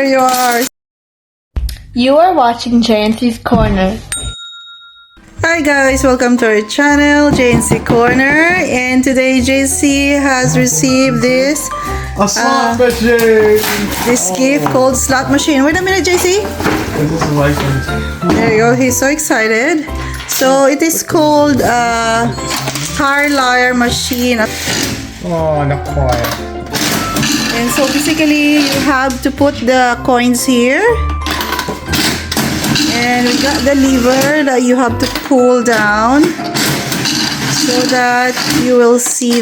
there you are. You are watching JNC's Corner. Hi guys, welcome to our channel, JNC Corner. And today JC has received this A slot machine! gift called slot machine. Wait a minute, JC. This is licensed. There you go. He's so excited. So it is called Tirelire Machine. Oh, not quite. And so basically you have to put the coins here. And we got the lever that you have to pull down so that you will see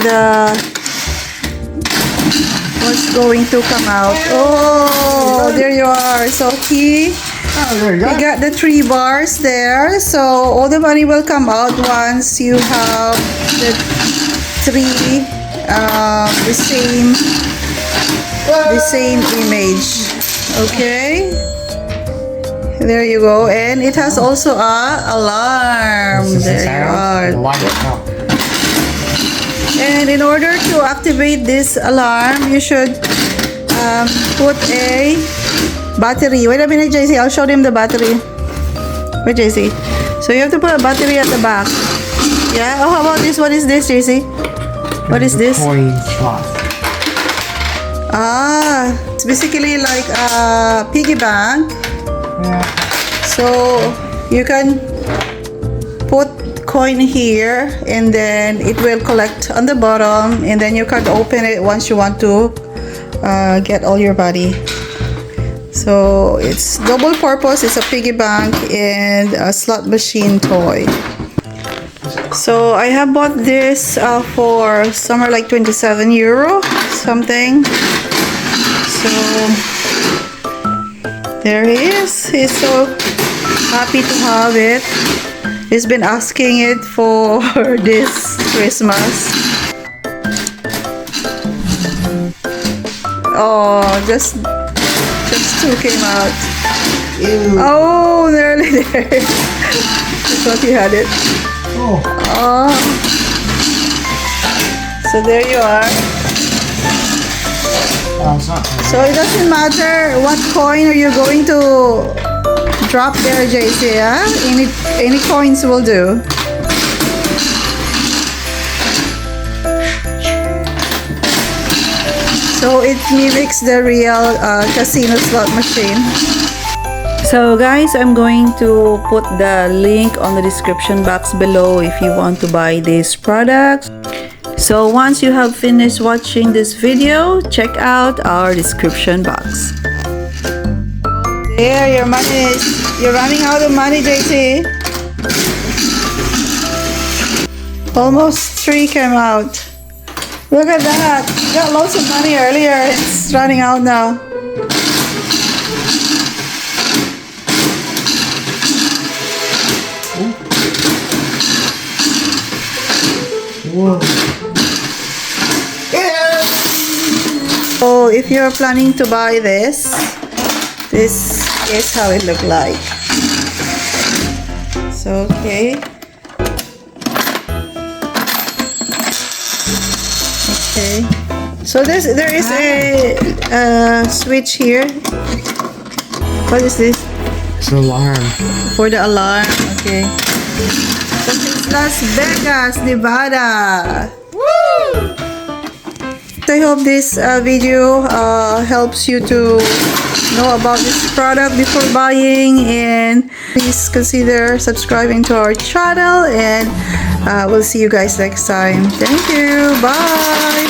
what's going to come out. Oh, there you are. So There you go. you got the 3 bars there. So all the money will come out once you have the 3 the same image. Okay. There you go, and it has also a alarm. There you are. And in order to activate this alarm, you should put a battery. Wait a minute, JC. I'll show them the battery. Wait, JC. So you have to put a battery at the back. Yeah. Oh, how about this? What is this, JC? What is this? Coin slot. It's basically like a piggy bank. So you can put coin here and then it will collect on the bottom, and then you can open it once you want to get all your money. So it's double purpose. It's a piggy bank and a slot machine toy. So I have bought this for somewhere like 27 euro something. So there he is. He's so happy to have it. He's been asking it for this Christmas. Oh, just 2 came out. Ew. Oh, nearly there. I thought you had it. Oh. So there you are. So it doesn't matter what coin are you going to drop there, JC. Yeah? Any coins will do. So it mimics the real casino slot machine. So guys, I'm going to put the link on the description box below if you want to buy these products. So once you have finished watching this video, check out our description box. There, your money you're running out of money, JC. Almost 3 came out. Look at that. You got lots of money earlier. It's running out now. Whoa. So if you're planning to buy this is how it look like. So okay. So there is a switch here. What is this? It's an alarm. For the alarm. Okay. So it's Las Vegas, Nevada. Woo! I hope this video helps you to know about this product before buying, and please consider subscribing to our channel, and we'll see you guys next time. Thank you. Bye.